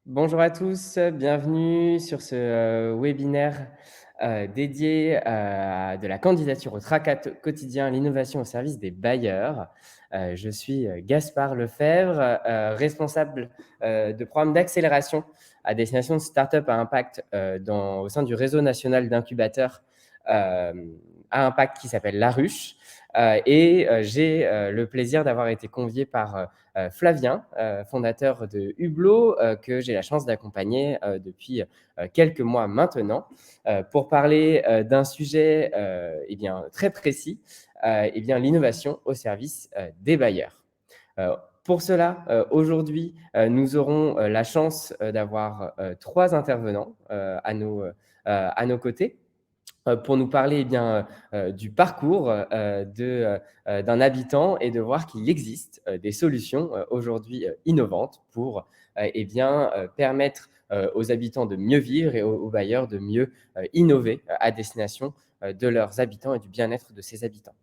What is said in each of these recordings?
Bonjour à tous, bienvenue sur ce, webinaire, dédié à de la candidature au Tracat quotidien, l'innovation au service des bailleurs. Je suis, Gaspard Lefebvre, responsable, de programme d'accélération à destination de start-up à impact, au sein du réseau national d'incubateurs, à impact qui s'appelle La Ruche. J'ai, le plaisir d'avoir été convié par, Flavien, fondateur de Hublot, que j'ai la chance d'accompagner depuis quelques mois maintenant, pour parler d'un sujet très précis, l'innovation au service des bailleurs. Euh, pour cela, aujourd'hui, nous aurons la chance d'avoir trois intervenants à nos côtés pour nous parler du parcours d'un habitant et de voir qu'il existe des solutions aujourd'hui innovantes pour permettre aux habitants de mieux vivre et aux bailleurs de mieux innover à destination de leurs habitants et du bien-être de ces habitants.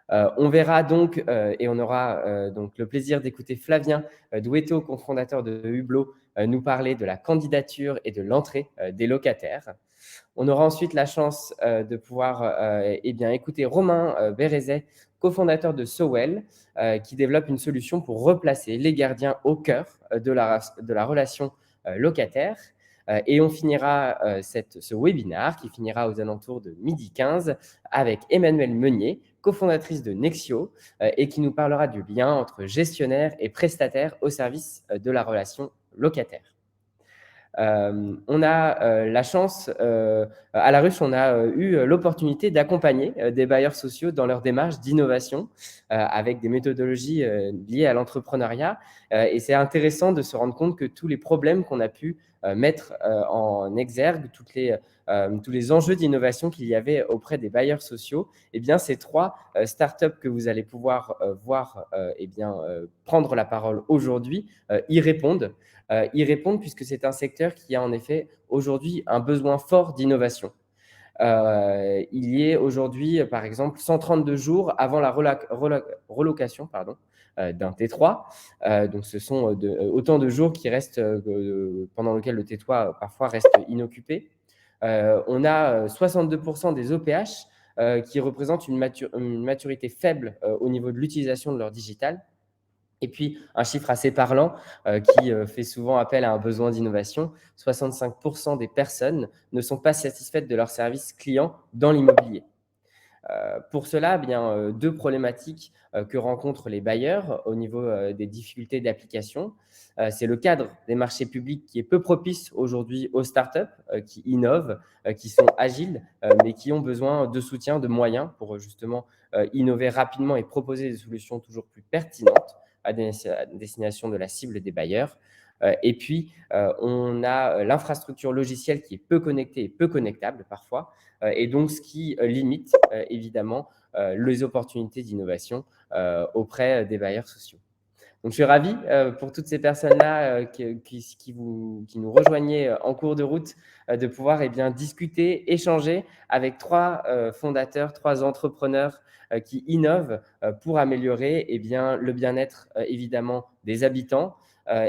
On verra donc et on aura donc le plaisir d'écouter Flavien Douetto, cofondateur de Hublot, nous parler de la candidature et de l'entrée des locataires. On aura ensuite la chance de pouvoir écouter Romain Bérézet, cofondateur de Sowell, qui développe une solution pour replacer les gardiens au cœur de la relation locataire. Et on finira ce webinaire qui finira aux alentours de 12h15 avec Emmanuelle Meunier, cofondatrice de Nexio, et qui nous parlera du lien entre gestionnaire et prestataire au service de la relation locataire. On a la chance, à La Ruche, on a eu l'opportunité d'accompagner des bailleurs sociaux dans leur démarche d'innovation avec des méthodologies liées à l'entrepreneuriat. Et c'est intéressant de se rendre compte que tous les problèmes qu'on a pu mettre en exergue, tous les enjeux d'innovation qu'il y avait auprès des bailleurs sociaux, ces trois startups que vous allez pouvoir voir prendre la parole aujourd'hui y répondent puisque c'est un secteur qui a en effet aujourd'hui un besoin fort d'innovation. Il y est aujourd'hui, par exemple, 132 jours avant la relocation d'un T3. Donc, ce sont autant de jours qui restent, pendant lesquels le T3 parfois reste inoccupé. On a 62% des OPH qui représentent une maturité faible au niveau de l'utilisation de leur digital. Et puis, un chiffre assez parlant qui fait souvent appel à un besoin d'innovation, 65% des personnes ne sont pas satisfaites de leur service client dans l'immobilier. Pour cela, deux problématiques que rencontrent les bailleurs au niveau des difficultés d'application. C'est le cadre des marchés publics qui est peu propice aujourd'hui aux startups qui innovent, qui sont agiles, mais qui ont besoin de soutien, de moyens pour justement innover rapidement et proposer des solutions toujours plus pertinentes à destination de la cible des bailleurs. On a l'infrastructure logicielle qui est peu connectée et peu connectable parfois, et donc ce qui limite évidemment les opportunités d'innovation auprès des bailleurs sociaux. Donc, je suis ravi pour toutes ces personnes-là qui nous rejoignaient en cours de route de pouvoir discuter, échanger avec trois fondateurs, trois entrepreneurs qui innovent pour améliorer le bien-être évidemment des habitants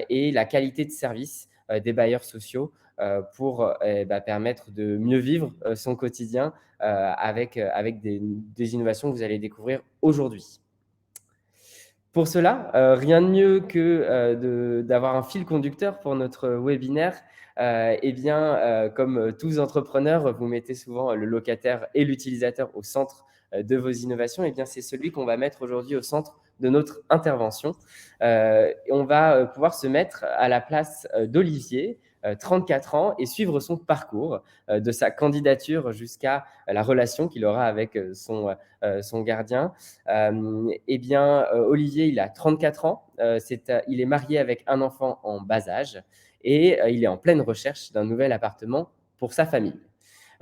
et la qualité de service des bailleurs sociaux pour permettre de mieux vivre son quotidien avec des innovations que vous allez découvrir aujourd'hui. Pour cela, rien de mieux que d'avoir un fil conducteur pour notre webinaire. Comme tous entrepreneurs, vous mettez souvent le locataire et l'utilisateur au centre de vos innovations. C'est celui qu'on va mettre aujourd'hui au centre de notre intervention. On va pouvoir se mettre à la place d'Olivier, 34 ans, et suivre son parcours de sa candidature jusqu'à la relation qu'il aura avec son gardien. Olivier, il a 34 ans. Il est marié avec un enfant en bas âge et il est en pleine recherche d'un nouvel appartement pour sa famille.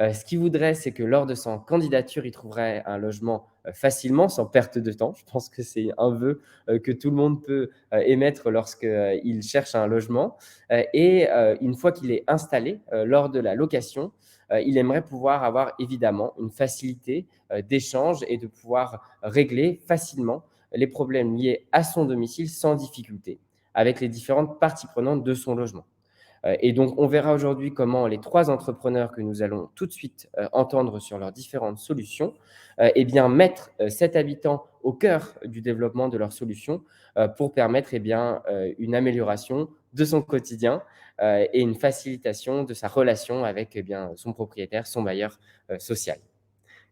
Ce qu'il voudrait, c'est que lors de son candidature, il trouverait un logement facilement, sans perte de temps. Je pense que c'est un vœu que tout le monde peut émettre lorsqu'il cherche un logement. Une fois qu'il est installé, lors de la location, il aimerait pouvoir avoir évidemment une facilité d'échange et de pouvoir régler facilement les problèmes liés à son domicile sans difficulté avec les différentes parties prenantes de son logement. Et donc, on verra aujourd'hui comment les 3 entrepreneurs que nous allons tout de suite entendre sur leurs différentes solutions, eh bien, mettre cet habitant au cœur du développement de leur solution pour permettre une amélioration de son quotidien et une facilitation de sa relation avec son propriétaire, son bailleur social.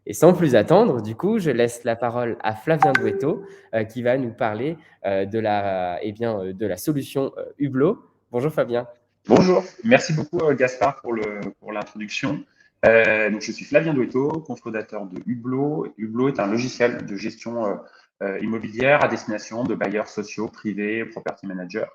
Et sans plus attendre, du coup, je laisse la parole à Flavien Douetto qui va nous parler de la solution Hublot. Bonjour Fabien. Bonjour, merci beaucoup Gaspard pour l'introduction. Donc, je suis Flavien Douetto, cofondateur de Hublot. Hublot est un logiciel de gestion immobilière à destination de bailleurs sociaux, privés, property managers.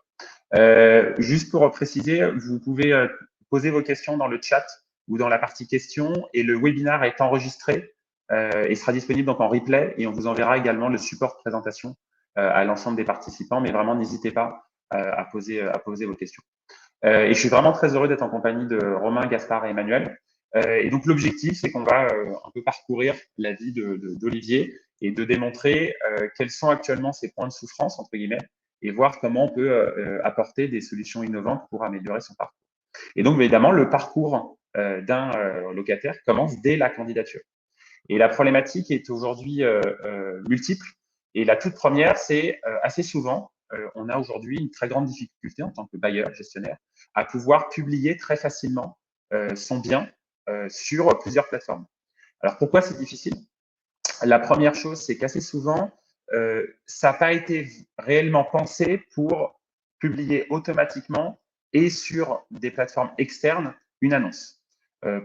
Juste pour préciser, vous pouvez poser vos questions dans le chat ou dans la partie questions et le webinaire est enregistré et sera disponible donc en replay et on vous enverra également le support de présentation à l'ensemble des participants. Mais vraiment, n'hésitez pas à poser vos questions. Et je suis vraiment très heureux d'être en compagnie de Romain, Gaspard et Emmanuel. Et donc, l'objectif, c'est qu'on va un peu parcourir la vie d'Olivier et de démontrer quels sont actuellement ses points de souffrance, entre guillemets, et voir comment on peut apporter des solutions innovantes pour améliorer son parcours. Et donc, évidemment, le parcours d'un locataire commence dès la candidature. Et la problématique est aujourd'hui multiple. Et la toute première, c'est assez souvent, on a aujourd'hui une très grande difficulté en tant que bailleur, gestionnaire, à pouvoir publier très facilement son bien sur plusieurs plateformes. Alors pourquoi c'est difficile? La première chose, c'est qu'assez souvent, ça n'a pas été réellement pensé pour publier automatiquement et sur des plateformes externes une annonce.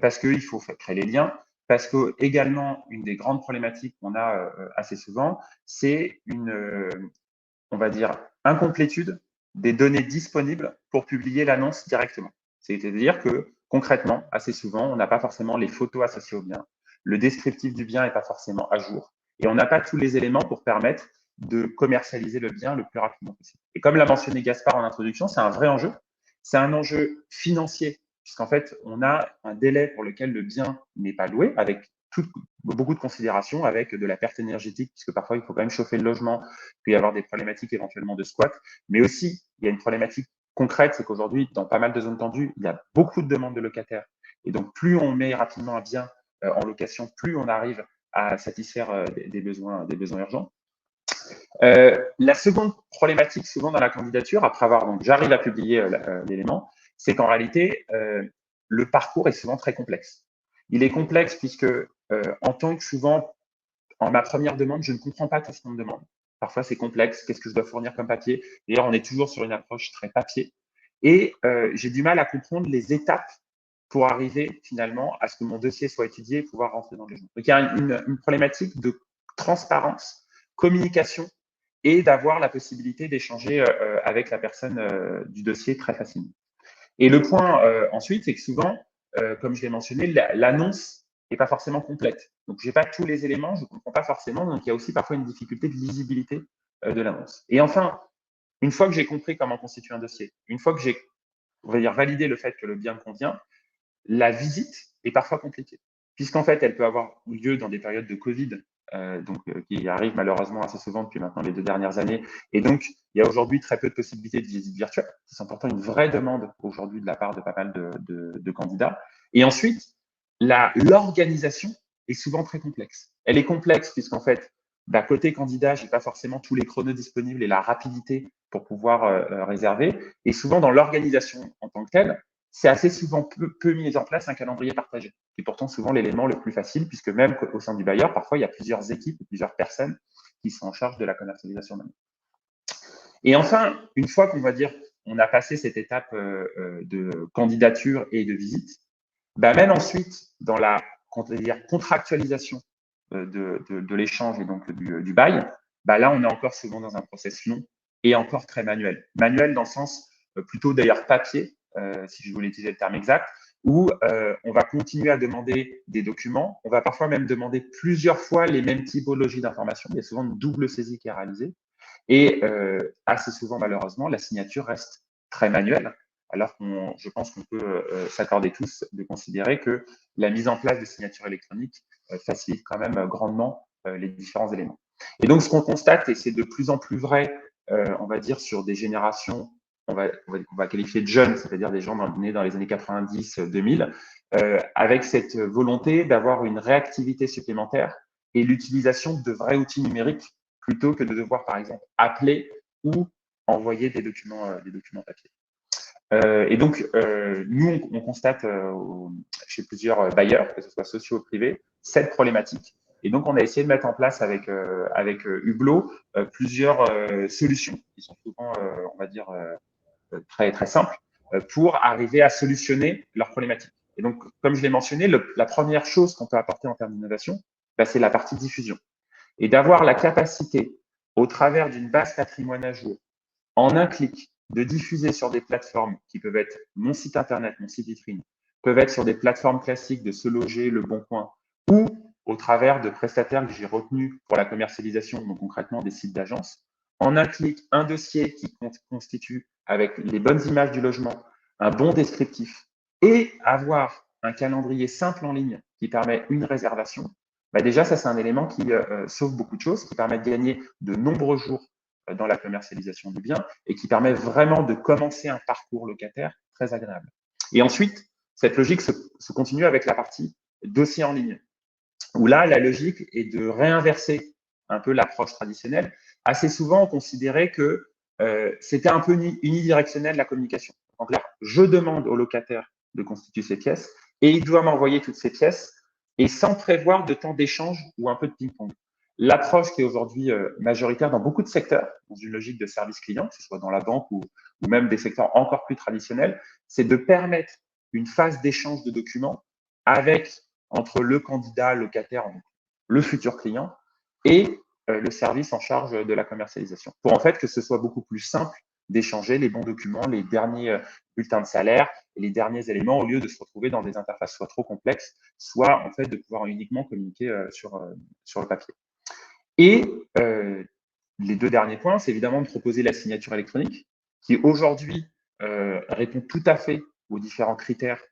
Parce qu'il faut créer les liens, parce que également, une des grandes problématiques qu'on a assez souvent, c'est on va dire, incomplétude des données disponibles pour publier l'annonce directement. C'est-à-dire que concrètement, assez souvent, on n'a pas forcément les photos associées au bien, le descriptif du bien n'est pas forcément à jour et on n'a pas tous les éléments pour permettre de commercialiser le bien le plus rapidement possible. Et comme l'a mentionné Gaspard en introduction, c'est un vrai enjeu. C'est un enjeu financier, puisqu'en fait, on a un délai pour lequel le bien n'est pas loué, avec beaucoup de considérations, avec de la perte énergétique, puisque parfois, il faut quand même chauffer le logement, il peut y avoir des problématiques éventuellement de squat, mais aussi, il y a une problématique concrète, c'est qu'aujourd'hui, dans pas mal de zones tendues, il y a beaucoup de demandes de locataires. Et donc, plus on met rapidement un bien en location, plus on arrive à satisfaire des besoins urgents. La seconde problématique, souvent dans la candidature, après avoir, donc j'arrive à publier l'élément, c'est qu'en réalité, le parcours est souvent très complexe. Il est complexe puisque, en tant que souvent, en ma première demande, je ne comprends pas tout ce qu'on me demande. Parfois, c'est complexe. Qu'est-ce que je dois fournir comme papier? D'ailleurs, on est toujours sur une approche très papier. Et j'ai du mal à comprendre les étapes pour arriver finalement à ce que mon dossier soit étudié et pouvoir rentrer dans le jeu. Donc, il y a une problématique de transparence, communication et d'avoir la possibilité d'échanger avec la personne du dossier très facilement. Et le point ensuite, c'est que souvent, comme je l'ai mentionné, l'annonce n'est pas forcément complète. Donc, je n'ai pas tous les éléments, je ne comprends pas forcément. Donc, il y a aussi parfois une difficulté de lisibilité de l'annonce. Et enfin, une fois que j'ai compris comment constituer un dossier, une fois que j'ai, on va dire, validé le fait que le bien me convient, la visite est parfois compliquée, puisqu'en fait, elle peut avoir lieu dans des périodes de Covid, qui arrivent malheureusement assez souvent depuis maintenant les 2 dernières années. Et donc, il y a aujourd'hui très peu de possibilités de visite virtuelle, qui sont pourtant une vraie demande aujourd'hui de la part de pas mal de candidats. Et ensuite, l'organisation est souvent très complexe. Elle est complexe puisqu'en fait, côté candidat, je n'ai pas forcément tous les chronos disponibles et la rapidité pour pouvoir réserver. Et souvent, dans l'organisation en tant que telle, c'est assez souvent peu mis en place un calendrier partagé, qui est pourtant souvent l'élément le plus facile, puisque même au sein du bailleur, parfois, il y a plusieurs équipes, plusieurs personnes qui sont en charge de la commercialisation même. Et enfin, une fois qu'on va dire, on a passé cette étape de candidature et de visite, même ensuite, dans la contractualisation de l'échange et donc du bail, là, on est encore souvent dans un process long et encore très manuel. Manuel dans le sens plutôt d'ailleurs papier, si je voulais utiliser le terme exact, où on va continuer à demander des documents. On va parfois même demander plusieurs fois les mêmes typologies d'informations. Il y a souvent une double saisie qui est réalisée. Et assez souvent, malheureusement, la signature reste très manuelle, alors je pense qu'on peut s'accorder tous de considérer que la mise en place de signatures électroniques facilite quand même grandement les différents éléments. Et donc, ce qu'on constate, et c'est de plus en plus vrai, on va dire, sur des générations on va qualifier de jeunes, c'est-à-dire des gens nés dans les années 90-2000, avec cette volonté d'avoir une réactivité supplémentaire et l'utilisation de vrais outils numériques plutôt que de devoir, par exemple, appeler ou envoyer des documents papier. Et donc, nous, on constate chez plusieurs bailleurs, que ce soit sociaux ou privés, cette problématique. Et donc, on a essayé de mettre en place avec Hublot plusieurs solutions qui sont souvent, on va dire, très, très simples pour arriver à solutionner leurs problématiques. Et donc, comme je l'ai mentionné, la première chose qu'on peut apporter en termes d'innovation, bah, c'est la partie diffusion. Et d'avoir la capacité, au travers d'une base patrimoine à jour, en un clic, de diffuser sur des plateformes qui peuvent être mon site internet, mon site vitrine, peuvent être sur des plateformes classiques de Se Loger, Le Bon Coin, ou au travers de prestataires que j'ai retenus pour la commercialisation, donc concrètement des sites d'agence. En un clic, un dossier qui constitue avec les bonnes images du logement, un bon descriptif, et avoir un calendrier simple en ligne qui permet une réservation, bah déjà, ça, c'est un élément qui sauve beaucoup de choses, qui permet de gagner de nombreux jours dans la commercialisation du bien et qui permet vraiment de commencer un parcours locataire très agréable. Et ensuite, cette logique se continue avec la partie dossier en ligne, où là, la logique est de réinverser un peu l'approche traditionnelle. Assez souvent, on considérait que c'était un peu unidirectionnel la communication. En clair, je demande au locataire de constituer ses pièces et il doit m'envoyer toutes ces pièces et sans prévoir de temps d'échange ou un peu de ping-pong. L'approche qui est aujourd'hui majoritaire dans beaucoup de secteurs, dans une logique de service client, que ce soit dans la banque ou même des secteurs encore plus traditionnels, c'est de permettre une phase d'échange de documents avec entre le candidat locataire, le futur client, et le service en charge de la commercialisation. Pour en fait que ce soit beaucoup plus simple d'échanger les bons documents, les derniers bulletins de salaire et les derniers éléments au lieu de se retrouver dans des interfaces soit trop complexes, soit en fait de pouvoir uniquement communiquer sur le papier. Et les deux derniers points, c'est évidemment de proposer la signature électronique qui aujourd'hui répond tout à fait aux différents critères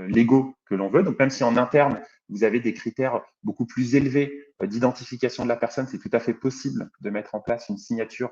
légaux que l'on veut. Donc même si en interne, vous avez des critères beaucoup plus élevés d'identification de la personne, c'est tout à fait possible de mettre en place une signature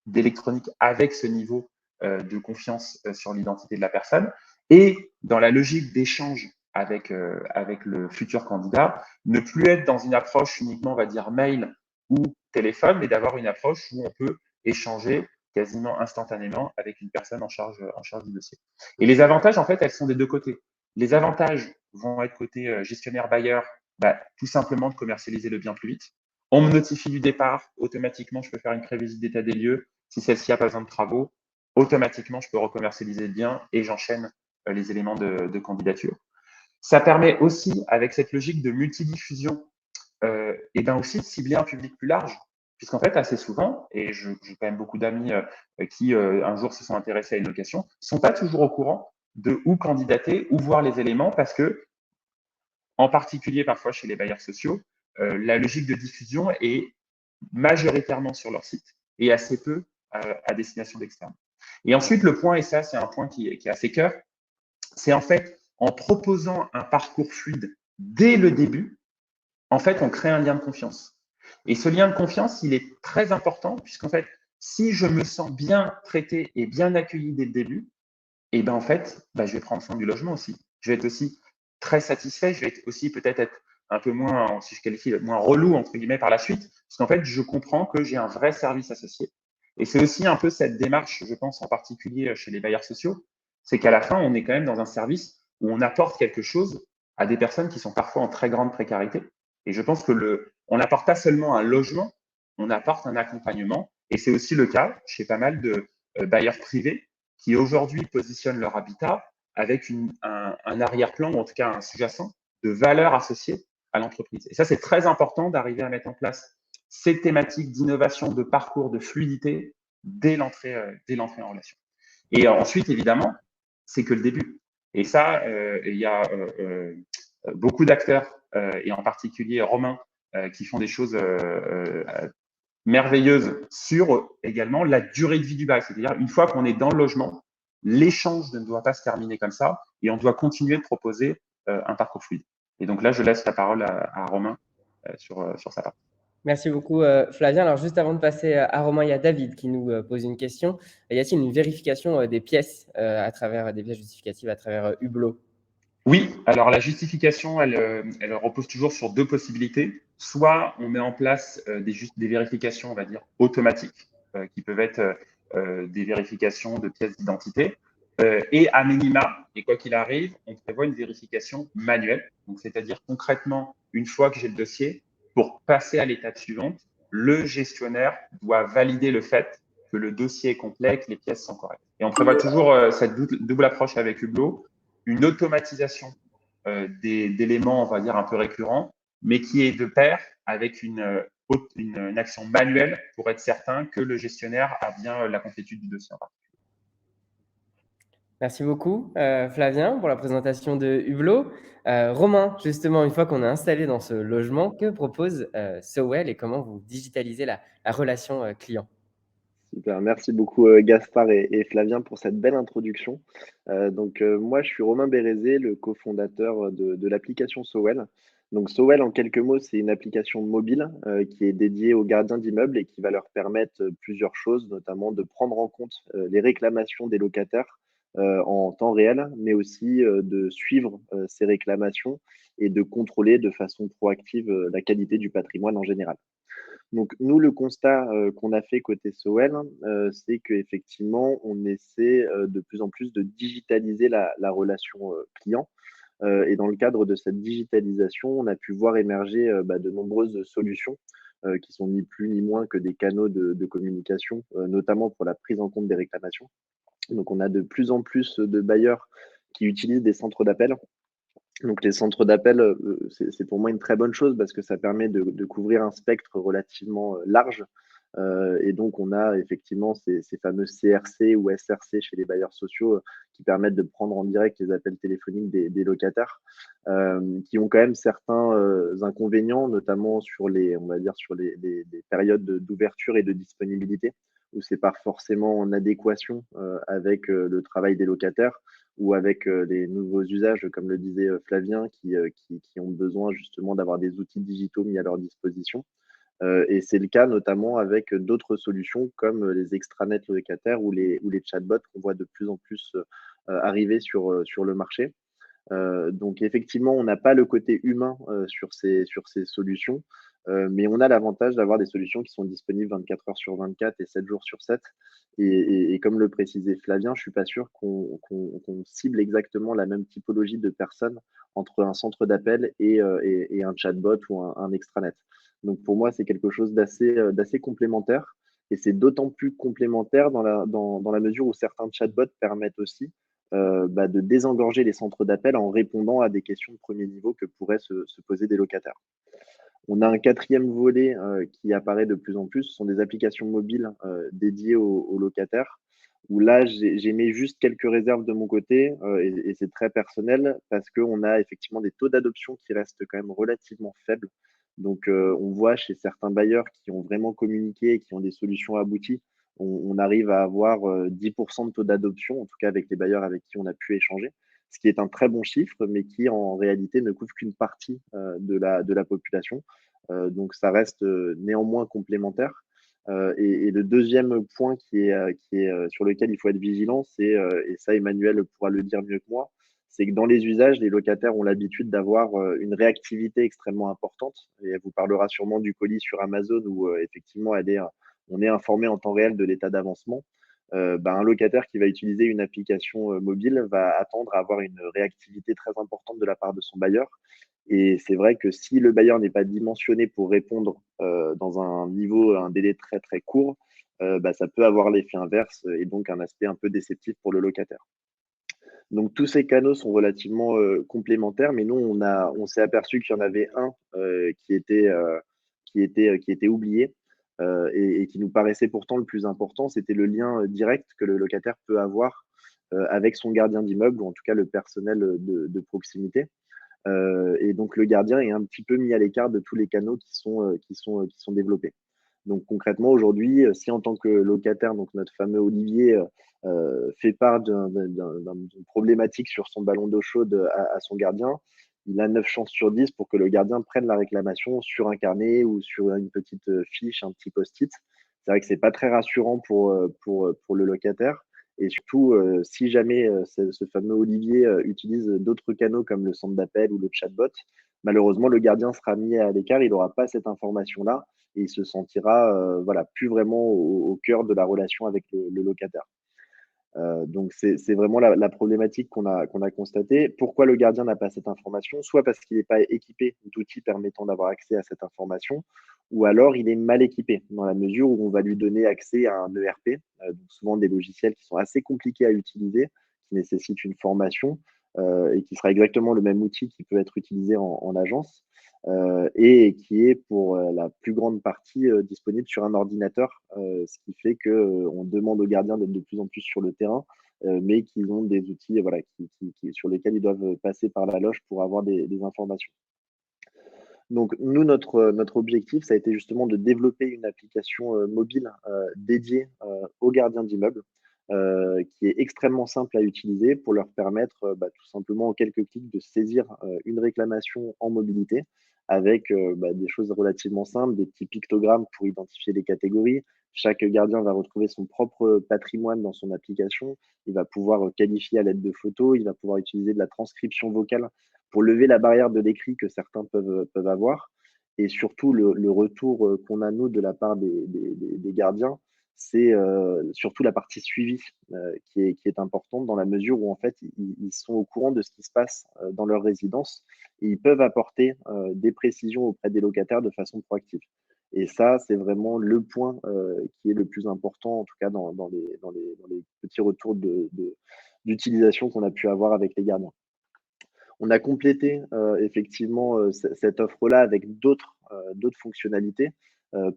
d'électronique avec ce niveau de confiance sur l'identité de la personne. Et dans la logique d'échange avec le futur candidat, ne plus être dans une approche uniquement, on va dire, mail ou téléphone, mais d'avoir une approche où on peut échanger quasiment instantanément avec une personne en charge du dossier. Et les avantages, en fait, elles sont des deux côtés. Les avantages vont être côté gestionnaire bailleur, bah, tout simplement de commercialiser le bien plus vite. On me notifie du départ, automatiquement, je peux faire une prévisite d'état des lieux. Si celle-ci n'a pas besoin de travaux, automatiquement, je peux recommercialiser le bien et j'enchaîne les éléments de candidature. Ça permet aussi, avec cette logique de multidiffusion, et bien aussi de cibler un public plus large. Puisqu'en fait, assez souvent, et j'ai quand même beaucoup d'amis qui un jour se sont intéressés à une location, ne sont pas toujours au courant de où candidater, où voir les éléments, parce que, en particulier parfois chez les bailleurs sociaux, la logique de diffusion est majoritairement sur leur site et assez peu à destination d'externes. Et ensuite, le point, et ça c'est un point qui est assez cœur, c'est en fait en proposant un parcours fluide dès le début, en fait, on crée un lien de confiance. Et ce lien de confiance, il est très important, puisqu'en fait, si je me sens bien traité et bien accueilli dès le début, et ben en fait, je vais prendre soin du logement aussi. Je vais être aussi très satisfait, je vais être aussi peut-être être un peu moins, si je qualifie, moins relou, entre guillemets, par la suite, parce qu'en fait, je comprends que j'ai un vrai service associé. Et c'est aussi un peu cette démarche, je pense, en particulier chez les bailleurs sociaux, c'est qu'à la fin, on est quand même dans un service où on apporte quelque chose à des personnes qui sont parfois en très grande précarité. Et je pense que on n'apporte pas seulement un logement, on apporte un accompagnement. Et c'est aussi le cas chez pas mal de bailleurs privés qui aujourd'hui positionnent leur habitat avec un arrière-plan, ou en tout cas un sous-jacent, de valeur associée à l'entreprise. Et ça, c'est très important d'arriver à mettre en place ces thématiques d'innovation, de parcours, de fluidité dès l'entrée en relation. Et ensuite, évidemment, c'est que le début. Et ça, il y a beaucoup d'acteurs, et en particulier Romain, qui font des choses merveilleuses sur également la durée de vie du bail. C'est-à-dire, une fois qu'on est dans le logement, l'échange ne doit pas se terminer comme ça et on doit continuer de proposer un parcours fluide. Et donc là, je laisse la parole à Romain sur sa part. Merci beaucoup, Flavien. Alors, juste avant de passer à Romain, il y a David qui nous pose une question. Y a-t-il une vérification des pièces à travers des pièces justificatives à travers Hublot? Oui, alors la justification, elle repose toujours sur deux possibilités. Soit on met en place des vérifications, on va dire, automatiques, qui peuvent être des vérifications de pièces d'identité. Et à minima, et quoi qu'il arrive, on prévoit une vérification manuelle. Donc, c'est-à-dire concrètement, une fois que j'ai le dossier, pour passer à l'étape suivante, le gestionnaire doit valider le fait que le dossier est complet, que les pièces sont correctes. Et on prévoit toujours cette double approche avec Hublot, une automatisation d'éléments, on va dire, un peu récurrents, mais qui est de pair avec une action manuelle pour être certain que le gestionnaire a bien la complétude du dossier en particulier. Merci beaucoup, Flavien, pour la présentation de Hublot. Romain, justement, une fois qu'on est installé dans ce logement, que propose Sowell et comment vous digitalisez la relation client? Super, merci beaucoup Gaspard et Flavien pour cette belle introduction. Moi, je suis Romain Bérézé, le cofondateur de l'application Sowell. Donc Sowell, en quelques mots, c'est une application mobile qui est dédiée aux gardiens d'immeubles et qui va leur permettre plusieurs choses, notamment de prendre en compte les réclamations des locataires en temps réel, mais aussi de suivre ces réclamations et de contrôler de façon proactive la qualité du patrimoine en général. Donc nous, le constat, qu'on a fait côté Sowell, c'est qu'effectivement, on essaie, de plus en plus de digitaliser la relation, client, et dans le cadre de cette digitalisation, on a pu voir émerger, de nombreuses solutions, qui sont ni plus ni moins que des canaux de communication, notamment pour la prise en compte des réclamations. Donc on a de plus en plus de bailleurs qui utilisent des centres d'appel. Donc les centres d'appel, c'est pour moi une très bonne chose parce que ça permet de couvrir un spectre relativement, large, et donc on a effectivement ces fameux CRC ou SRC chez les bailleurs sociaux, qui permettent de prendre en direct les appels téléphoniques des locataires, qui ont quand même certains, inconvénients, notamment sur les on va dire sur les périodes d'ouverture et de disponibilité, où c'est pas forcément en adéquation, avec, le travail des locataires ou avec les nouveaux usages, comme le disait Flavien, qui ont besoin justement d'avoir des outils digitaux mis à leur disposition. Et c'est le cas notamment avec d'autres solutions comme les extranets locataires ou les chatbots qu'on voit de plus en plus arriver sur le marché. Donc effectivement, on n'a pas le côté humain sur ces solutions, mais on a l'avantage d'avoir des solutions qui sont disponibles 24 heures sur 24 et 7 jours sur 7. Et comme le précisait Flavien, je suis pas sûr qu'on cible exactement la même typologie de personnes entre un centre d'appel et un chatbot ou un extranet. Donc pour moi, c'est quelque chose d'assez complémentaire et c'est d'autant plus complémentaire dans la mesure où certains chatbots permettent aussi de désengorger les centres d'appel en répondant à des questions de premier niveau que pourraient se poser des locataires. On a un quatrième volet qui apparaît de plus en plus, ce sont des applications mobiles dédiées aux locataires, où là, j'ai mis juste quelques réserves de mon côté et c'est très personnel parce qu'on a effectivement des taux d'adoption qui restent quand même relativement faibles. Donc, on voit chez certains bailleurs qui ont vraiment communiqué et qui ont des solutions abouties, on arrive à avoir 10% de taux d'adoption, en tout cas avec les bailleurs avec qui on a pu échanger, ce qui est un très bon chiffre, mais qui en réalité ne couvre qu'une partie de la population. Donc ça reste néanmoins complémentaire. Et le deuxième point sur lequel il faut être vigilant, et ça Emmanuel pourra le dire mieux que moi, c'est que dans les usages, les locataires ont l'habitude d'avoir une réactivité extrêmement importante. Et elle vous parlera sûrement du colis sur Amazon où effectivement on est informé en temps réel de l'état d'avancement. Un locataire qui va utiliser une application mobile va attendre à avoir une réactivité très importante de la part de son bailleur. Et c'est vrai que si le bailleur n'est pas dimensionné pour répondre dans un délai très très court, ça peut avoir l'effet inverse et donc un aspect un peu déceptif pour le locataire. Donc tous ces canaux sont relativement complémentaires, mais nous on s'est aperçu qu'il y en avait un qui était oublié et qui nous paraissait pourtant le plus important, c'était le lien direct que le locataire peut avoir avec son gardien d'immeuble ou en tout cas le personnel proximité. Et donc le gardien est un petit peu mis à l'écart de tous les canaux qui sont développés. Donc concrètement, aujourd'hui, si en tant que locataire, donc notre fameux Olivier fait part d'une problématique sur son ballon d'eau chaude à son gardien, il a 9 chances sur 10 pour que le gardien prenne la réclamation sur un carnet ou sur une petite fiche, un petit post-it. C'est vrai que c'est pas très rassurant pour le locataire. Et surtout, si jamais ce fameux Olivier utilise d'autres canaux comme le centre d'appel ou le chatbot, malheureusement, le gardien sera mis à l'écart, il n'aura pas cette information-là et il se sentira voilà, plus vraiment au cœur de la relation avec le locataire. Donc, c'est vraiment la problématique qu'on a constatée. Pourquoi le gardien n'a pas cette information? Soit parce qu'il n'est pas équipé d'outils permettant d'avoir accès à cette information, ou alors il est mal équipé, dans la mesure où on va lui donner accès à un ERP, donc souvent des logiciels qui sont assez compliqués à utiliser, qui nécessitent une formation, et qui sera exactement le même outil qui peut être utilisé en agence, et qui est pour la plus grande partie disponible sur un ordinateur, ce qui fait qu'on demande aux gardiens d'être de plus en plus sur le terrain, mais qu'ils ont des outils voilà, sur lesquels ils doivent passer par la loge pour avoir des informations. Donc nous, notre objectif, ça a été justement de développer une application mobile dédiée aux gardiens d'immeubles, qui est extrêmement simple à utiliser pour leur permettre tout simplement en quelques clics de saisir une réclamation en mobilité avec des choses relativement simples, des petits pictogrammes pour identifier les catégories. Chaque gardien va retrouver son propre patrimoine dans son application. Il va pouvoir qualifier à l'aide de photos, il va pouvoir utiliser de la transcription vocale pour lever la barrière de l'écrit que certains peuvent avoir. Et surtout, le retour qu'on a, nous, de la part des gardiens, c'est surtout la partie suivie qui est importante dans la mesure où, en fait, ils sont au courant de ce qui se passe dans leur résidence et ils peuvent apporter des précisions auprès des locataires de façon proactive. Et ça, c'est vraiment le point qui est le plus important, en tout cas dans les petits retours d'utilisation qu'on a pu avoir avec les gardiens. On a complété effectivement cette offre-là avec d'autres fonctionnalités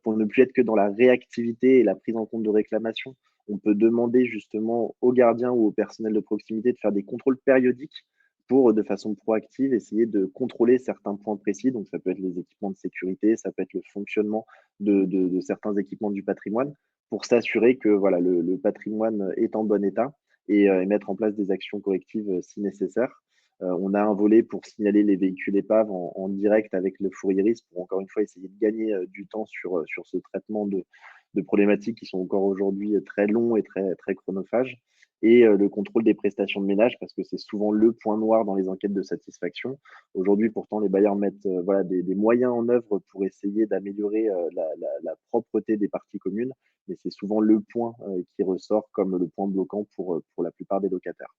pour ne plus être que dans la réactivité et la prise en compte de réclamations. On peut demander justement aux gardiens ou au personnel de proximité de faire des contrôles périodiques pour, de façon proactive, essayer de contrôler certains points précis. Donc, ça peut être les équipements de sécurité, ça peut être le fonctionnement de certains équipements du patrimoine pour s'assurer que voilà, le patrimoine est en bon état et mettre en place des actions correctives si nécessaire. On a un volet pour signaler les véhicules épaves en direct avec le fourriériste pour encore une fois essayer de gagner du temps sur ce traitement de problématiques qui sont encore aujourd'hui très longs et très chronophages. Et le contrôle des prestations de ménage, parce que c'est souvent le point noir dans les enquêtes de satisfaction. Aujourd'hui, pourtant, les bailleurs mettent voilà, des moyens en œuvre pour essayer d'améliorer la propreté des parties communes, mais c'est souvent le point qui ressort comme le point bloquant pour la plupart des locataires.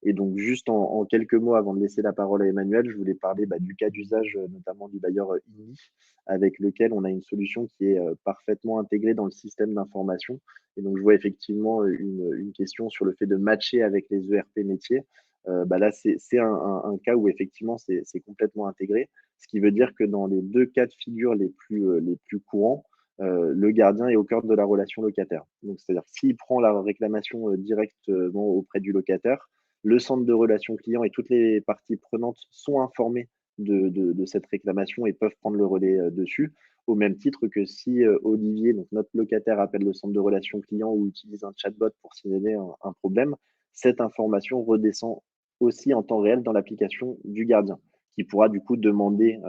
Et donc, juste en quelques mots, avant de laisser la parole à Emmanuel, je voulais parler du cas d'usage, notamment du bailleur INI, avec lequel on a une solution qui est parfaitement intégrée dans le système d'information. Et donc, je vois effectivement une question sur le fait de matcher avec les ERP métiers. Là, c'est un cas où effectivement, c'est complètement intégré, ce qui veut dire que dans les deux cas de figure les plus courants, le gardien est au cœur de la relation locataire. Donc, c'est-à-dire s'il prend la réclamation directement auprès du locataire, le centre de relations clients et toutes les parties prenantes sont informées de cette réclamation et peuvent prendre le relais dessus, au même titre que si Olivier, donc notre locataire, appelle le centre de relations clients ou utilise un chatbot pour signaler un problème, cette information redescend aussi en temps réel dans l'application du gardien, qui pourra du coup demander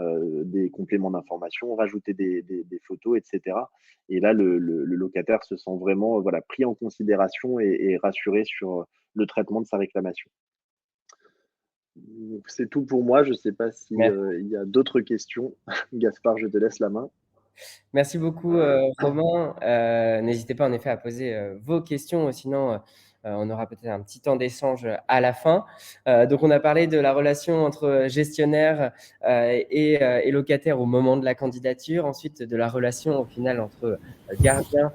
des compléments d'information, rajouter des photos, etc. Et là, le locataire se sent vraiment voilà, pris en considération et rassuré sur le traitement de sa réclamation. C'est tout pour moi. Je ne sais pas s'il y a d'autres questions. Gaspard, je te laisse la main. Merci beaucoup, Romain. N'hésitez pas en effet à poser vos questions, sinon on aura peut-être un petit temps d'échange à la fin. Donc, on a parlé de la relation entre gestionnaire et locataire au moment de la candidature, ensuite de la relation au final entre gardien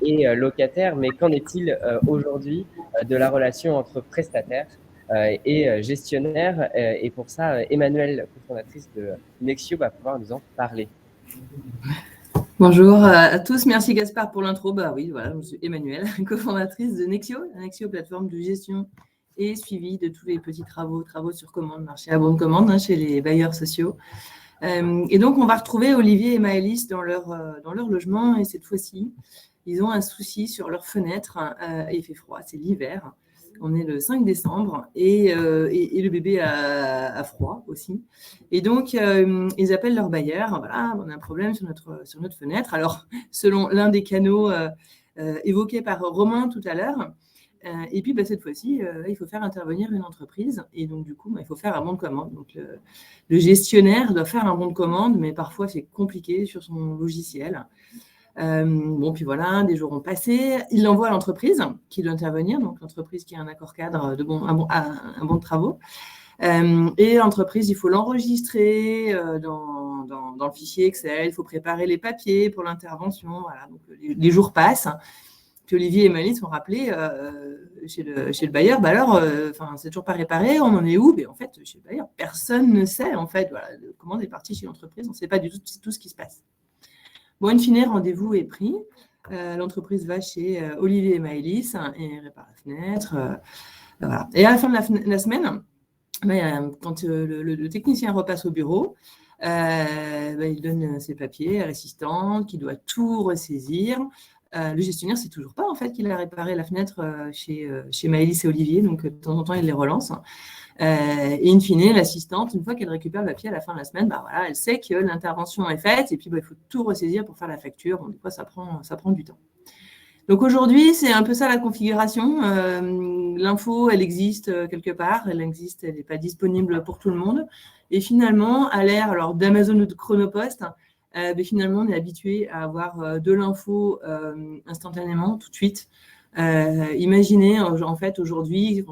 et locataire. Mais qu'en est-il aujourd'hui de la relation entre prestataire et gestionnaire? Et pour ça, Emmanuelle, cofondatrice de Nexio, va pouvoir nous en parler. Bonjour à tous, merci Gaspard pour l'intro. Oui, voilà, je suis Emmanuelle, cofondatrice de Nexio. Nexio, plateforme de gestion et suivi de tous les petits travaux sur commande, marché à bonne commande chez les bailleurs sociaux. Et donc, on va retrouver Olivier et Maëlys dans leur logement, et cette fois-ci, ils ont un souci sur leur fenêtre. Il fait froid, c'est l'hiver. On est le 5 décembre et le bébé a froid aussi. Et donc, ils appellent leur bailleur. Voilà, on a un problème sur notre fenêtre. Alors, selon l'un des canaux évoqués par Romain tout à l'heure, et puis cette fois-ci, il faut faire intervenir une entreprise. Et donc, du coup, il faut faire un bon de commande. Donc, le gestionnaire doit faire un bon de commande, mais parfois, c'est compliqué sur son logiciel. Puis voilà, des jours ont passé. Il l'envoie à l'entreprise qui doit intervenir, donc l'entreprise qui a un accord cadre un bon de travaux. Et l'entreprise, il faut l'enregistrer dans le fichier Excel, il faut préparer les papiers pour l'intervention. Voilà, donc les jours passent. Puis Olivier et Malice sont rappelés chez le bailleur. C'est toujours pas réparé, on en est où? Mais en fait, chez le bailleur, personne ne sait. En fait, voilà, la commande est partie chez l'entreprise, on ne sait pas du tout ce qui se passe. Bon, in fine, rendez-vous est pris. L'entreprise va chez Olivier et Maëlys et répare la fenêtre. Voilà. Et à la fin de la semaine, quand le technicien repasse au bureau, il donne ses papiers à l'assistante qui doit tout ressaisir. Le gestionnaire ne sait toujours pas en fait qu'il a réparé la fenêtre chez Maëlys et Olivier, donc de temps en temps, il les relance. Et in fine, l'assistante, une fois qu'elle récupère le papier à la fin de la semaine, elle sait que l'intervention est faite et puis il faut tout ressaisir pour faire la facture. Bon, des fois, ça prend du temps. Donc aujourd'hui, c'est un peu ça la configuration. L'info, elle existe quelque part, elle n'est pas disponible pour tout le monde. Et finalement, à l'ère d'Amazon ou de Chronopost, finalement, on est habitué à avoir de l'info instantanément, tout de suite. Imaginez, en fait, aujourd'hui,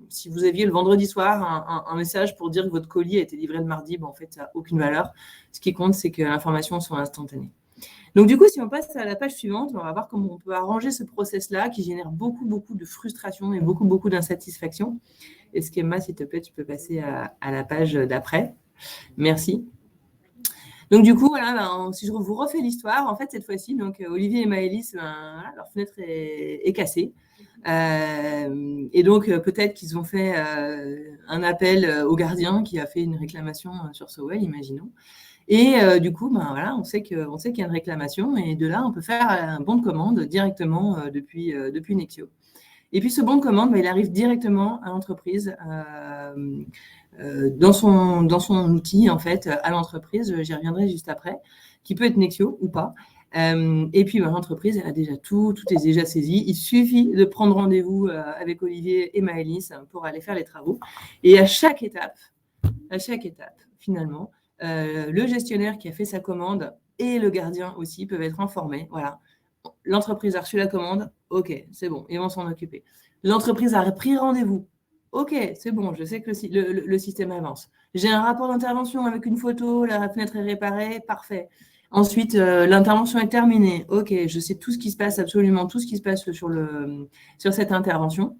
si vous aviez le vendredi soir un message pour dire que votre colis a été livré le mardi, en fait, ça n'a aucune valeur. Ce qui compte, c'est que l'information soit instantanée. Donc, du coup, si on passe à la page suivante, on va voir comment on peut arranger ce process-là qui génère beaucoup de frustration et beaucoup d'insatisfaction. Esquema, s'il te plaît, tu peux passer à la page d'après. Merci. Donc, du coup, voilà, si je vous refais l'histoire, en fait, cette fois-ci, donc, Olivier et Maëlys, leur fenêtre est cassée. Et donc, peut-être qu'ils ont fait un appel au gardien qui a fait une réclamation sur Sowell, imaginons. Et du coup, on sait qu'il y a une réclamation et de là, on peut faire un bon de commande directement depuis Nexio. Et puis, ce bon de commande, il arrive directement à l'entreprise dans son outil, en fait, à l'entreprise. J'y reviendrai juste après, qui peut être Nexio ou pas. Et puis, l'entreprise, elle a déjà tout est déjà saisi. Il suffit de prendre rendez-vous avec Olivier et Maëlys pour aller faire les travaux. Et à chaque étape, finalement, le gestionnaire qui a fait sa commande et le gardien aussi peuvent être informés. Voilà, l'entreprise a reçu la commande, ok, c'est bon, ils vont s'en occuper. L'entreprise a pris rendez-vous, ok, c'est bon, je sais que le système avance. J'ai un rapport d'intervention avec une photo, la fenêtre est réparée, parfait. Ensuite, l'intervention est terminée, ok, je sais tout ce qui se passe, absolument tout ce qui se passe sur cette intervention.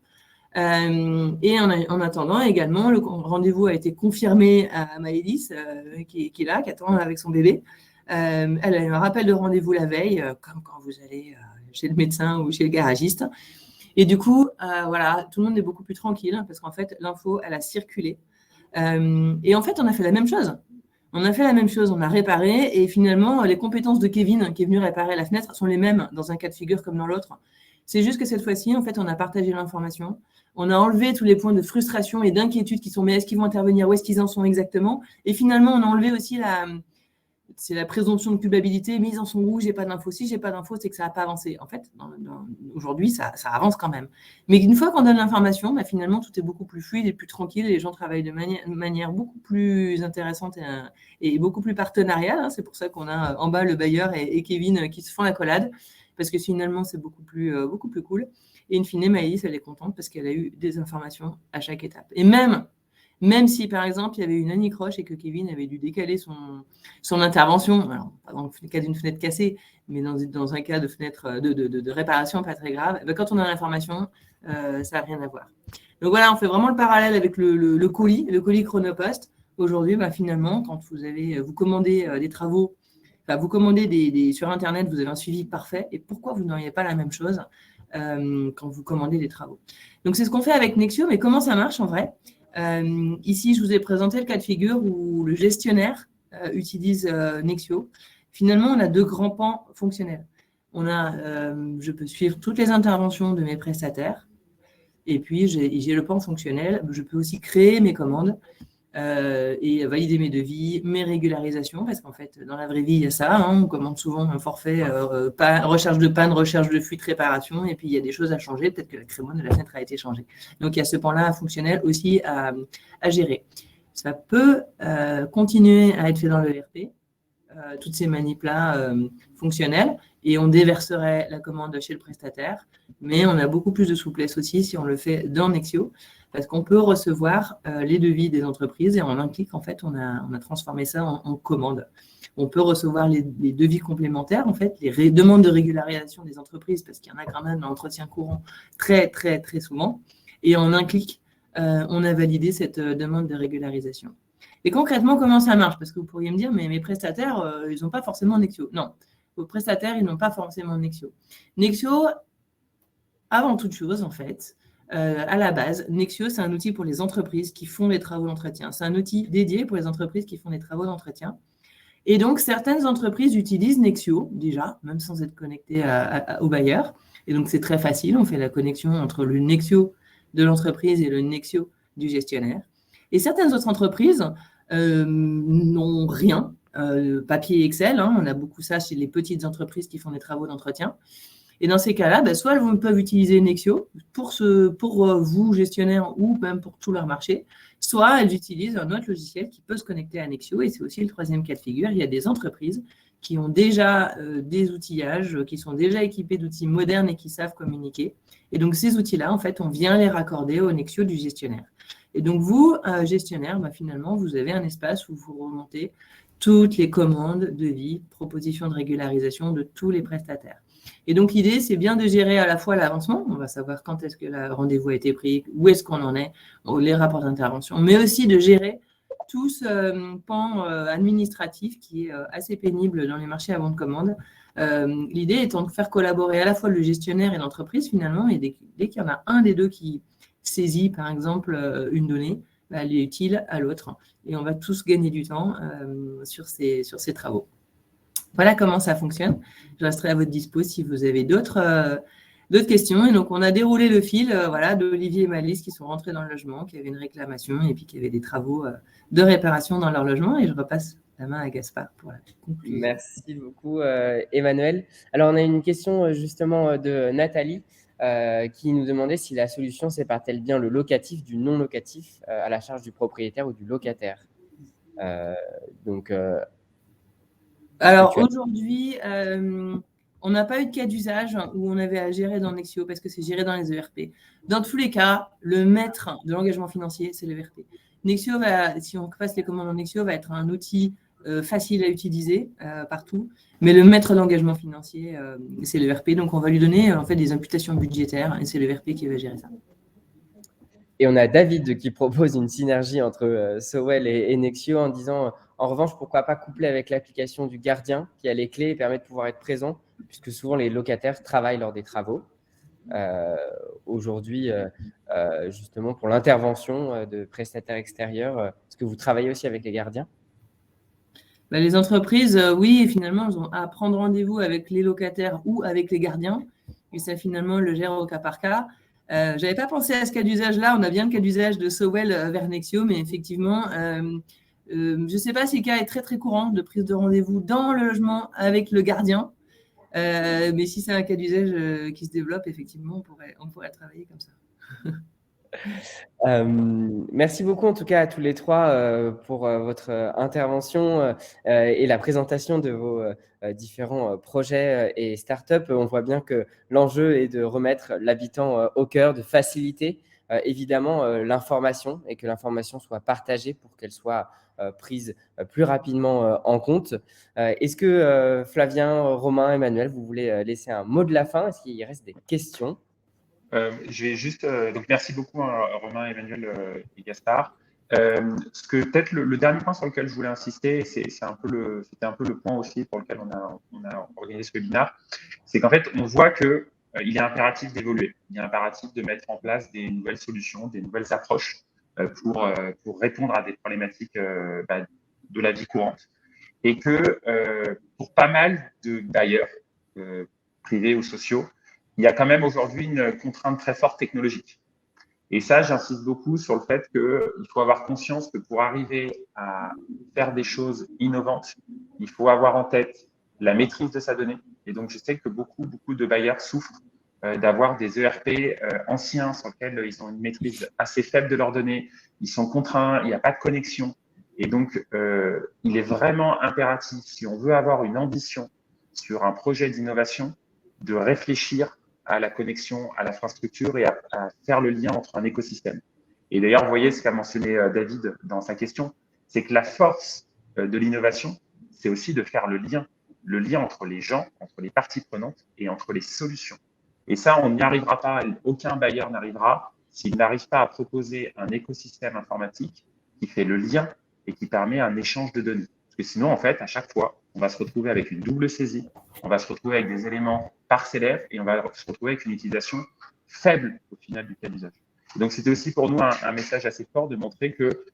Et en attendant, également, le rendez-vous a été confirmé à Maëlys, qui est là, qui attend avec son bébé. Elle a eu un rappel de rendez-vous la veille, comme quand vous allez chez le médecin ou chez le garagiste. Et du coup, voilà, tout le monde est beaucoup plus tranquille parce qu'en fait, l'info, elle a circulé. Et en fait, on a fait la même chose. On a réparé et finalement, les compétences de Kevin, qui est venu réparer la fenêtre, sont les mêmes dans un cas de figure comme dans l'autre. C'est juste que cette fois-ci, en fait, on a partagé l'information. On a enlevé tous les points de frustration et d'inquiétude qui sont, mais est-ce qu'ils vont intervenir, où est-ce qu'ils en sont exactement? Et finalement, on a enlevé aussi la présomption de culpabilité, mise en son où j'ai pas d'infos. Si j'ai pas d'infos, c'est que ça n'a pas avancé. En fait, aujourd'hui, ça avance quand même. Mais une fois qu'on donne l'information, finalement, tout est beaucoup plus fluide et plus tranquille. Les gens travaillent de manière beaucoup plus intéressante et beaucoup plus partenariale. C'est pour ça qu'on a en bas le bailleur et Kevin qui se font l'accolade, parce que finalement, c'est beaucoup plus cool. Et in fine, Maëlys, elle est contente parce qu'elle a eu des informations à chaque étape. Et même si, par exemple, il y avait une anicroche et que Kevin avait dû décaler son intervention, alors pas dans le cas d'une fenêtre cassée, mais dans un cas de fenêtre de réparation pas très grave, quand on a l'information, ça n'a rien à voir. Donc voilà, on fait vraiment le parallèle avec le colis Chronopost. Aujourd'hui, finalement, quand vous commandez des travaux, vous commandez sur Internet, vous avez un suivi parfait. Et pourquoi vous n'auriez pas la même chose quand vous commandez des travaux? Donc, c'est ce qu'on fait avec Nexio, mais comment ça marche en vrai? Ici, je vous ai présenté le cas de figure où le gestionnaire utilise Nexio. Finalement, on a deux grands pans fonctionnels. Je peux suivre toutes les interventions de mes prestataires. Et puis, j'ai le pan fonctionnel. Je peux aussi créer mes commandes et valider mes devis, mes régularisations, parce qu'en fait, dans la vraie vie, il y a ça. Hein, on commande souvent un forfait, recherche de panne, recherche de fuite, réparation, et puis il y a des choses à changer. Peut-être que la crémone de la fenêtre a été changée. Donc, il y a ce pan-là fonctionnel aussi à gérer. Ça peut continuer à être fait dans le ERP, toutes ces manips-là fonctionnelles, et on déverserait la commande chez le prestataire, mais on a beaucoup plus de souplesse aussi si on le fait dans Nexio, parce qu'on peut recevoir les devis des entreprises et en un clic, en fait, on a transformé ça en commande. On peut recevoir les devis complémentaires, en fait, les demandes de régularisation des entreprises, parce qu'il y en a quand même dans l'entretien courant très, très, très souvent. Et en un clic, on a validé cette demande de régularisation. Et concrètement, comment ça marche? Parce que vous pourriez me dire, mais mes prestataires, ils n'ont pas forcément Nexio. Non, vos prestataires, ils n'ont pas forcément Nexio. Nexio, avant toute chose, en fait, à la base, Nexio, c'est un outil pour les entreprises qui font les travaux d'entretien. C'est un outil dédié pour les entreprises qui font les travaux d'entretien. Et donc, certaines entreprises utilisent Nexio, déjà, même sans être connectées au bailleur. Et donc, c'est très facile. On fait la connexion entre le Nexio de l'entreprise et le Nexio du gestionnaire. Et certaines autres entreprises n'ont rien. Papier Excel, hein, on a beaucoup ça chez les petites entreprises qui font des travaux d'entretien. Et dans ces cas-là, soit elles peuvent utiliser Nexio pour vous, gestionnaire, ou même pour tout leur marché, soit elles utilisent un autre logiciel qui peut se connecter à Nexio. Et c'est aussi le troisième cas de figure. Il y a des entreprises qui ont déjà des outillages, qui sont déjà équipés d'outils modernes et qui savent communiquer. Et donc, ces outils-là, en fait, on vient les raccorder au Nexio du gestionnaire. Et donc, vous, gestionnaire, finalement, vous avez un espace où vous remontez toutes les commandes, devis, propositions de régularisation de tous les prestataires. Et donc, l'idée, c'est bien de gérer à la fois l'avancement, on va savoir quand est-ce que le rendez-vous a été pris, où est-ce qu'on en est, les rapports d'intervention, mais aussi de gérer tout ce pan administratif qui est assez pénible dans les marchés à vente de commande. L'idée étant de faire collaborer à la fois le gestionnaire et l'entreprise, finalement, et dès qu'il y en a un des deux qui saisit, par exemple, une donnée, elle est utile à l'autre. Et on va tous gagner du temps sur ces travaux. Voilà comment ça fonctionne. Je resterai à votre dispo si vous avez d'autres questions. Et donc, on a déroulé le fil d'Olivier et Malice qui sont rentrés dans le logement, qui avaient une réclamation et puis qui avaient des travaux de réparation dans leur logement. Et je repasse la main à Gaspard pour la conclusion. Merci beaucoup, Emmanuel. Alors, on a une question justement de Nathalie qui nous demandait si la solution sépare-t-elle bien le locatif du non locatif à la charge du propriétaire ou du locataire. Alors aujourd'hui, on n'a pas eu de cas d'usage où on avait à gérer dans Nexio parce que c'est géré dans les ERP. Dans tous les cas, le maître de l'engagement financier, c'est l'ERP. Nexio si on passe les commandes en Nexio, va être un outil facile à utiliser partout, mais le maître d'engagement financier, c'est l'ERP. Donc on va lui donner en fait des imputations budgétaires et c'est l'ERP qui va gérer ça. Et on a David qui propose une synergie entre Sowell et Nexio en disant en revanche, pourquoi pas coupler avec l'application du gardien qui a les clés et permet de pouvoir être présent, puisque souvent les locataires travaillent lors des travaux. Aujourd'hui, justement, pour l'intervention de prestataires extérieurs, est-ce que vous travaillez aussi avec les gardiens? Les entreprises, oui, finalement, elles ont à prendre rendez-vous avec les locataires ou avec les gardiens. Et ça, finalement, le gère au cas par cas. Je n'avais pas pensé à ce cas d'usage-là. On a bien le cas d'usage de Sowell vers Nexio, mais effectivement, je ne sais pas si le cas est très, très courant de prise de rendez-vous dans le logement avec le gardien. Mais si c'est un cas d'usage qui se développe, effectivement, on pourrait travailler comme ça. Merci beaucoup en tout cas à tous les trois pour votre intervention et la présentation de vos différents projets et startups. On voit bien que l'enjeu est de remettre l'habitant au cœur, de faciliter évidemment l'information et que l'information soit partagée pour qu'elle soit prise plus rapidement en compte. Est-ce que Flavien, Romain, Emmanuel, vous voulez laisser un mot de la fin? Est-ce qu'il reste des questions? Je vais juste donc merci beaucoup Romain, Emmanuel et Gaspard. Ce que peut-être le dernier point sur lequel je voulais insister, c'était un peu le point aussi pour lequel on a organisé ce webinaire, c'est qu'en fait on voit que il est impératif d'évoluer, il est impératif de mettre en place des nouvelles solutions, des nouvelles approches pour répondre à des problématiques de la vie courante, et que pour pas mal de bailleurs privés ou sociaux, il y a quand même aujourd'hui une contrainte très forte technologique. Et ça, j'insiste beaucoup sur le fait qu'il faut avoir conscience que pour arriver à faire des choses innovantes, il faut avoir en tête la maîtrise de sa donnée. Et donc, je sais que beaucoup de bailleurs souffrent d'avoir des ERP anciens sur lesquels ils ont une maîtrise assez faible de leurs données. Ils sont contraints, il n'y a pas de connexion. Et donc, il est vraiment impératif, si on veut avoir une ambition sur un projet d'innovation, de réfléchir à la connexion, à l'infrastructure et à faire le lien entre un écosystème. Et d'ailleurs, vous voyez ce qu'a mentionné David dans sa question, c'est que la force de l'innovation, c'est aussi de faire le lien entre les gens, entre les parties prenantes et entre les solutions. Et ça, on n'y arrivera pas, aucun bailleur n'arrivera s'il n'arrive pas à proposer un écosystème informatique qui fait le lien et qui permet un échange de données. Parce que sinon, en fait, à chaque fois, on va se retrouver avec une double saisie, on va se retrouver avec des éléments parcellaires et on va se retrouver avec une utilisation faible au final du cas d'usage. Donc, c'était aussi pour nous un message assez fort de montrer que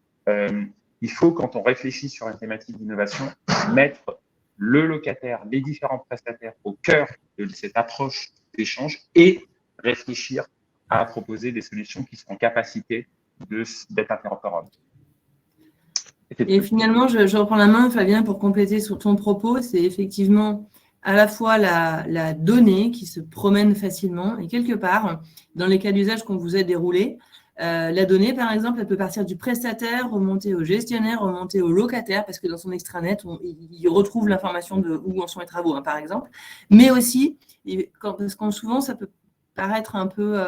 il faut, quand on réfléchit sur une thématique d'innovation, mettre le locataire, les différents prestataires au cœur de cette approche d'échange et réfléchir à proposer des solutions qui seront en capacité d'être interopérables. Et finalement, je reprends la main, Flavien, pour compléter sur ton propos. C'est effectivement à la fois la donnée qui se promène facilement et quelque part, dans les cas d'usage qu'on vous a déroulés, la donnée, par exemple, elle peut partir du prestataire, remonter au gestionnaire, remonter au locataire, parce que dans son extranet, il retrouve l'information de où en sont les travaux, par exemple. Mais aussi, parce que souvent, ça peut paraître un peu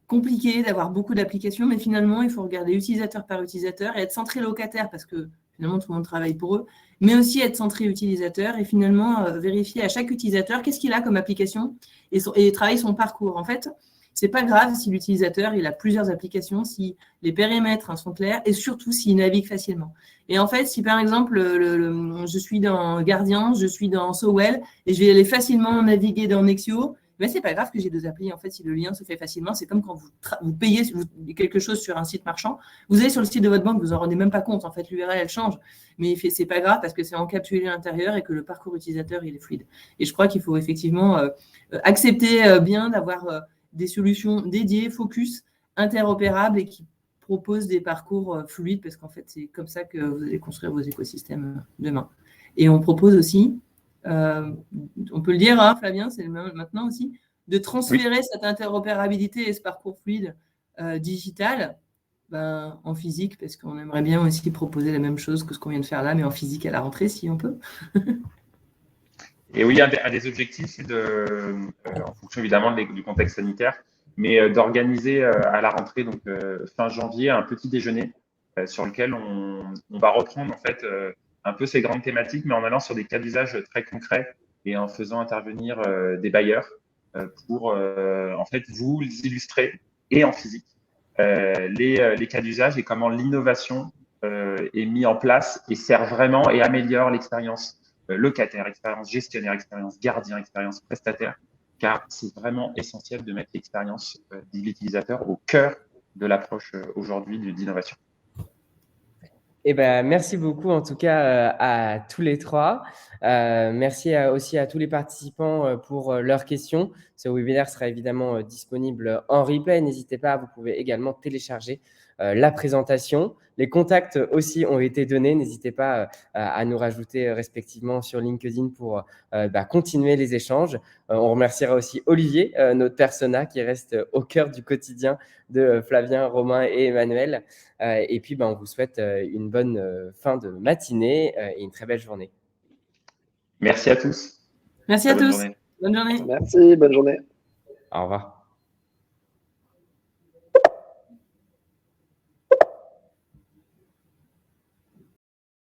compliqué d'avoir beaucoup d'applications, mais finalement, il faut regarder utilisateur par utilisateur et être centré locataire, parce que finalement, tout le monde travaille pour eux, mais aussi être centré utilisateur et finalement vérifier à chaque utilisateur qu'est-ce qu'il a comme application et travailler son parcours. En fait, c'est pas grave si l'utilisateur il a plusieurs applications, si les périmètres sont clairs et surtout s'il navigue facilement. Et en fait, si par exemple je suis dans Guardian, je suis dans Sowell et je vais aller facilement naviguer dans Nexio, mais c'est pas grave que j'ai deux applis. En fait, si le lien se fait facilement, c'est comme quand vous payez quelque chose sur un site marchand. Vous allez sur le site de votre banque, vous en rendez même pas compte. En fait, l'URL elle change, mais c'est pas grave parce que c'est encapsulé à l'intérieur et que le parcours utilisateur il est fluide. Et je crois qu'il faut effectivement accepter bien d'avoir des solutions dédiées, focus, interopérables et qui proposent des parcours fluides parce qu'en fait, c'est comme ça que vous allez construire vos écosystèmes demain. Et on propose aussi, on peut le dire, hein, Flavien, c'est maintenant aussi, de transférer cette interopérabilité et ce parcours fluide digital en physique, parce qu'on aimerait bien aussi proposer la même chose que ce qu'on vient de faire là, mais en physique à la rentrée, si on peut. Et oui, un des objectifs, c'est en fonction évidemment du contexte sanitaire, mais d'organiser à la rentrée, donc fin janvier, un petit déjeuner sur lequel on va reprendre en fait un peu ces grandes thématiques, mais en allant sur des cas d'usage très concrets et en faisant intervenir des bailleurs pour en fait vous illustrer et en physique les cas d'usage et comment l'innovation est mise en place et sert vraiment et améliore l'expérience locataire, expérience gestionnaire, expérience gardien, expérience prestataire, car c'est vraiment essentiel de mettre l'expérience de l'utilisateur au cœur de l'approche aujourd'hui d'innovation. Eh ben, merci beaucoup en tout cas à tous les trois. Merci aussi à tous les participants pour leurs questions. Ce webinaire sera évidemment disponible en replay. N'hésitez pas, vous pouvez également télécharger la présentation. Les contacts aussi ont été donnés. N'hésitez pas à nous rajouter respectivement sur LinkedIn pour continuer les échanges. On remerciera aussi Olivier, notre persona qui reste au cœur du quotidien de Flavien, Romain et Emmanuel. Et puis, on vous souhaite une bonne fin de matinée et une très belle journée. Merci à tous. Merci à tous. Bonne journée. Merci, bonne journée. Au revoir.